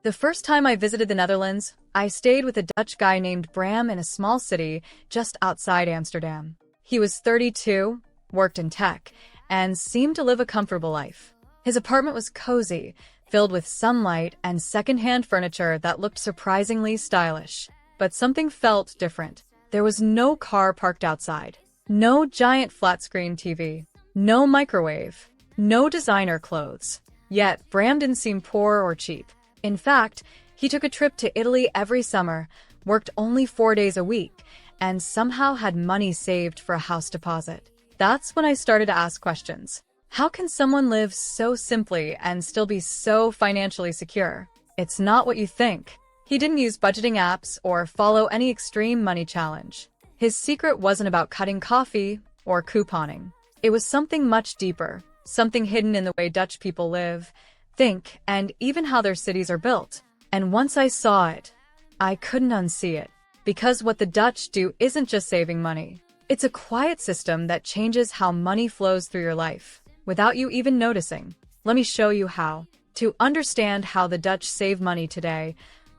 The first time I visited the Netherlands, I stayed with a Dutch guy named Bram in a small city just outside Amsterdam. He was 32, worked in tech, and seemed to live a comfortable life. His apartment was cozy, filled with sunlight and second-hand furniture that looked surprisingly stylish. But something felt different. There was no car parked outside, no giant flat-screen TV, no microwave, no designer clothes. Yet, Bram didn't seem poor or cheap. In fact, he took a trip to Italy every summer, worked only 4 days a week, and somehow had money saved for a house deposit. That's when I started to ask questions. How can someone live so simply and still be so financially secure? It's not what you think. He didn't use budgeting apps or follow any extreme money challenge. His secret wasn't about cutting coffee or couponing. It was something much deeper, something hidden in the way Dutch people live, think, and even how their cities are built. And once I saw it, I couldn't unsee it. Because what the Dutch do isn't just saving money. It's a quiet system that changes how money flows through your life, without you even noticing. Let me show you how. To understand how the Dutch save money today,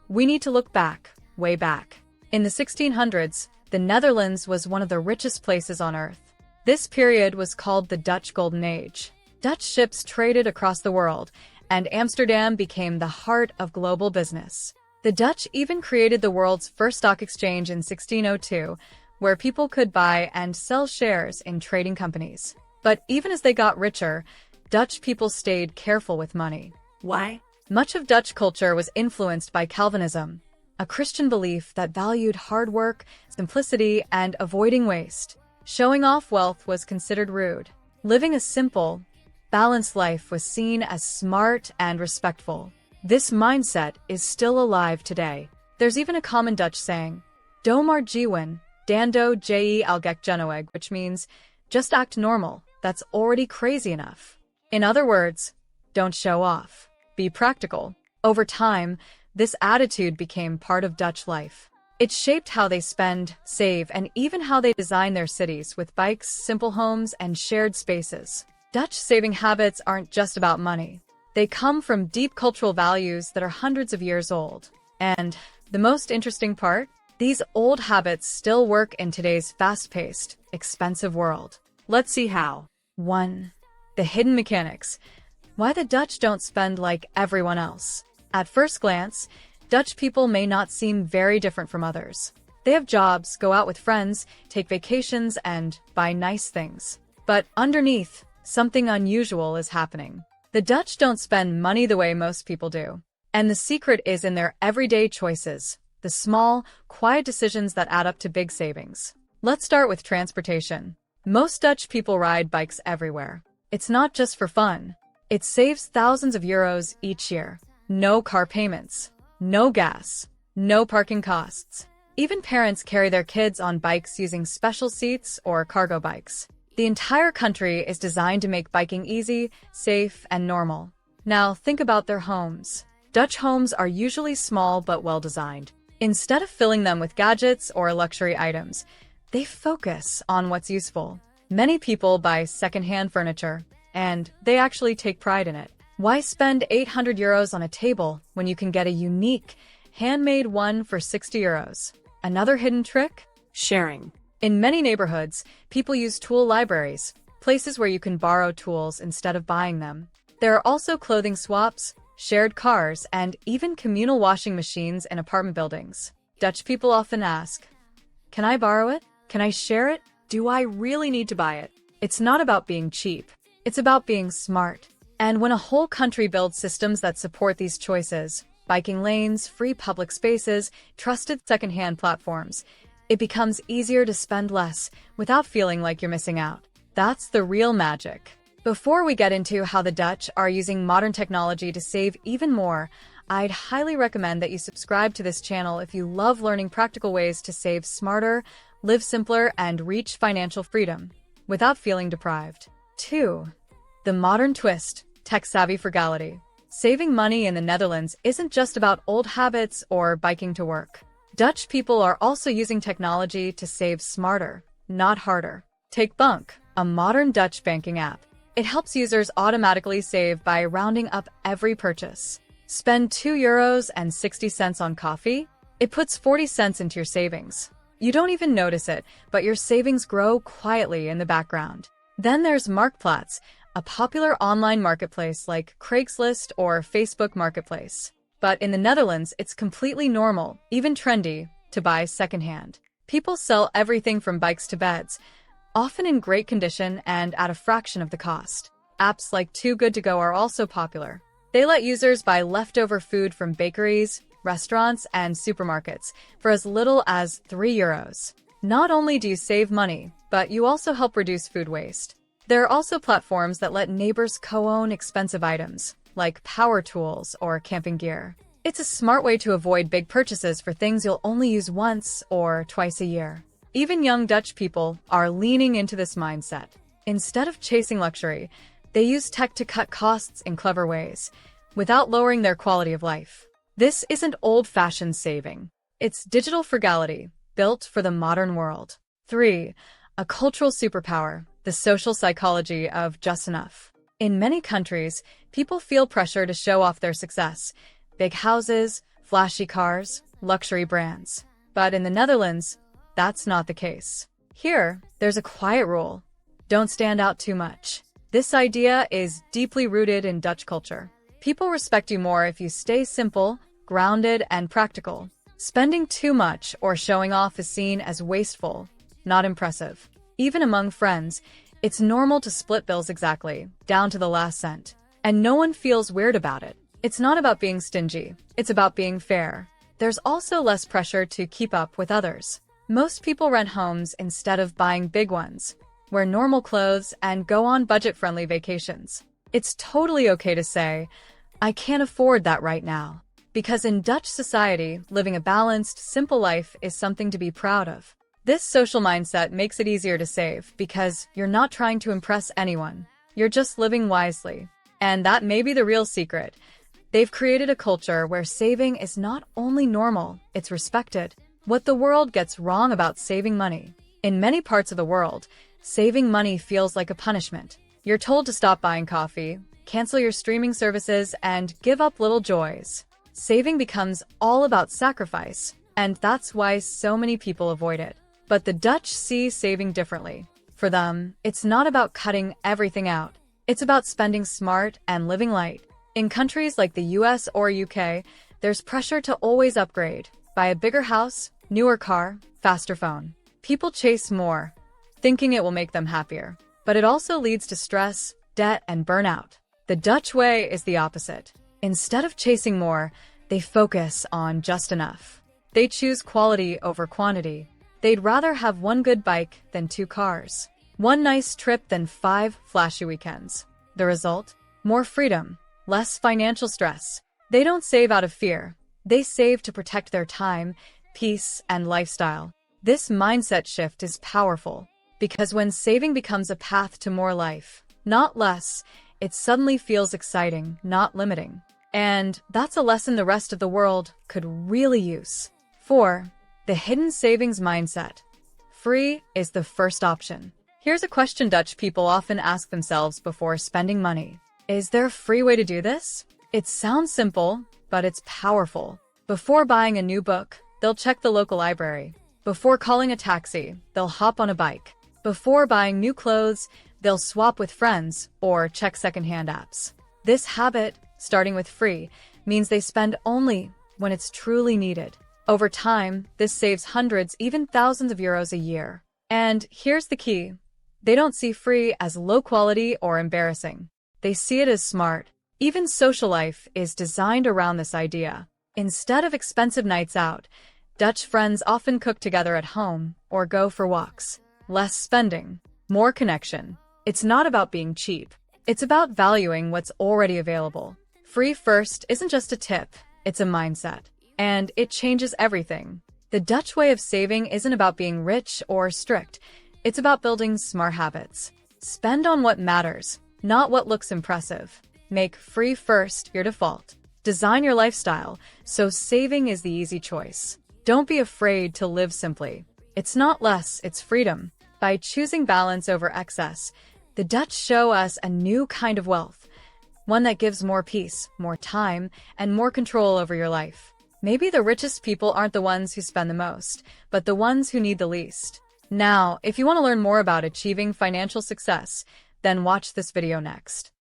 we need to look back, way back. In the 1600s, the Netherlands was one of the richest places on earth. This period was called the Dutch Golden Age. Dutch ships traded across the world, and Amsterdam became the heart of global business. The Dutch even created the world's first stock exchange in 1602, where people could buy and sell shares in trading companies. But even as they got richer, Dutch people stayed careful with money. Why? Much of Dutch culture was influenced by Calvinism, a Christian belief that valued hard work, simplicity, and avoiding waste. Showing off wealth was considered rude. Living a simple, balanced life was seen as smart and respectful. This mindset is still alive today. There's even a common Dutch saying, "Doe maar gewoon, dan doe je al gek genoeg," which means, just act normal, that's already crazy enough. In other words, don't show off. Be practical. Over time, this attitude became part of Dutch life. It shaped how they spend, save, and even how they design their cities with bikes, simple homes, and shared spaces. Dutch saving habits aren't just about money. They come from deep cultural values that are hundreds of years old. And the most interesting part? These old habits still work in today's fast-paced, expensive world. Let's see how. 1. The hidden mechanics. Why the Dutch don't spend like everyone else. At first glance, Dutch people may not seem very different from others. They have jobs, go out with friends, take vacations, and buy nice things. But underneath, something unusual is happening. The Dutch don't spend money the way most people do. And the secret is in their everyday choices, the small, quiet decisions that add up to big savings. Let's start with transportation. Most Dutch people ride bikes everywhere. It's not just for fun. It saves thousands of euros each year. No car payments, no gas, no parking costs. Even parents carry their kids on bikes using special seats or cargo bikes. The entire country is designed to make biking easy, safe, and normal. Now think about their homes. Dutch homes are usually small but well-designed. Instead of filling them with gadgets or luxury items, they focus on what's useful. Many people buy second-hand furniture, and they actually take pride in it. Why spend 800 euros on a table when you can get a unique, handmade one for 60 euros? Another hidden trick? Sharing. In many neighborhoods, people use tool libraries, places where you can borrow tools instead of buying them. There are also clothing swaps, shared cars, and even communal washing machines in apartment buildings. Dutch people often ask, "Can I borrow it? Can I share it? Do I really need to buy it?" It's not about being cheap. It's about being smart. And when a whole country builds systems that support these choices, biking lanes, free public spaces, trusted secondhand platforms, it becomes easier to spend less without feeling like you're missing out. That's the real magic. Before we get into how the Dutch are using modern technology to save even more, I'd highly recommend that you subscribe to this channel if you love learning practical ways to save smarter, live simpler, and reach financial freedom without feeling deprived. 2. The modern twist, tech-savvy frugality. Saving money in the Netherlands isn't just about old habits or biking to work. Dutch people are also using technology to save smarter, not harder. Take Bunk, a modern Dutch banking app. It helps users automatically save by rounding up every purchase. Spend €2.60 on coffee? It puts 40 cents into your savings. You don't even notice it, but your savings grow quietly in the background. Then there's Marktplaats, a popular online marketplace like Craigslist or Facebook Marketplace. But in the Netherlands, it's completely normal, even trendy, to buy secondhand. People sell everything from bikes to beds, often in great condition and at a fraction of the cost. Apps like Too Good To Go are also popular. They let users buy leftover food from bakeries, restaurants, and supermarkets for as little as €3. Not only do you save money, but you also help reduce food waste. There are also platforms that let neighbors co-own expensive items, like power tools or camping gear. It's a smart way to avoid big purchases for things you'll only use once or twice a year. Even young Dutch people are leaning into this mindset. Instead of chasing luxury, they use tech to cut costs in clever ways, without lowering their quality of life. This isn't old-fashioned saving. It's digital frugality, built for the modern world. 3. A cultural superpower, the social psychology of just enough. In many countries, people feel pressure to show off their success. Big houses, flashy cars, luxury brands. But in the Netherlands, that's not the case. Here, there's a quiet rule. Don't stand out too much. This idea is deeply rooted in Dutch culture. People respect you more if you stay simple, grounded, and practical. Spending too much or showing off is seen as wasteful, not impressive. Even among friends, it's normal to split bills exactly, down to the last cent. And no one feels weird about it. It's not about being stingy, it's about being fair. There's also less pressure to keep up with others. Most people rent homes instead of buying big ones, wear normal clothes, and go on budget-friendly vacations. It's totally okay to say, I can't afford that right now. Because in Dutch society, living a balanced, simple life is something to be proud of. This social mindset makes it easier to save because you're not trying to impress anyone. You're just living wisely. And that may be the real secret. They've created a culture where saving is not only normal, it's respected. What the world gets wrong about saving money. In many parts of the world, saving money feels like a punishment. You're told to stop buying coffee, cancel your streaming services, and give up little joys. Saving becomes all about sacrifice, and that's why so many people avoid it. But the Dutch see saving differently. For them, it's not about cutting everything out. It's about spending smart and living light. In countries like the US or UK, there's pressure to always upgrade, buy a bigger house, newer car, faster phone. People chase more, thinking it will make them happier. But it also leads to stress, debt, and burnout. The Dutch way is the opposite. Instead of chasing more, they focus on just enough. They choose quality over quantity. They'd rather have one good bike than 2 cars, one nice trip than 5 flashy weekends. The result? More freedom, less financial stress. They don't save out of fear. They save to protect their time, peace, and lifestyle. This mindset shift is powerful because when saving becomes a path to more life, not less, it suddenly feels exciting, not limiting. And that's a lesson the rest of the world could really use. 4. The hidden savings mindset. Free is the first option. Here's a question Dutch people often ask themselves before spending money. Is there a free way to do this? It sounds simple, but it's powerful. Before buying a new book, they'll check the local library. Before calling a taxi, they'll hop on a bike. Before buying new clothes, they'll swap with friends or check secondhand apps. This habit, starting with free, means they spend only when it's truly needed. Over time, this saves hundreds, even thousands of euros a year. And here's the key. They don't see free as low quality or embarrassing. They see it as smart. Even social life is designed around this idea. Instead of expensive nights out, Dutch friends often cook together at home or go for walks. Less spending, more connection. It's not about being cheap. It's about valuing what's already available. Free first isn't just a tip, it's a mindset. And it changes everything. The Dutch way of saving isn't about being rich or strict. It's about building smart habits. Spend on what matters, not what looks impressive. Make free first your default. Design your lifestyle so saving is the easy choice. Don't be afraid to live simply. It's not less, it's freedom. By choosing balance over excess, the Dutch show us a new kind of wealth. one that gives more peace, more time, and more control over your life. Maybe the richest people aren't the ones who spend the most, but the ones who need the least. Now, if you want to learn more about achieving financial success, then watch this video next.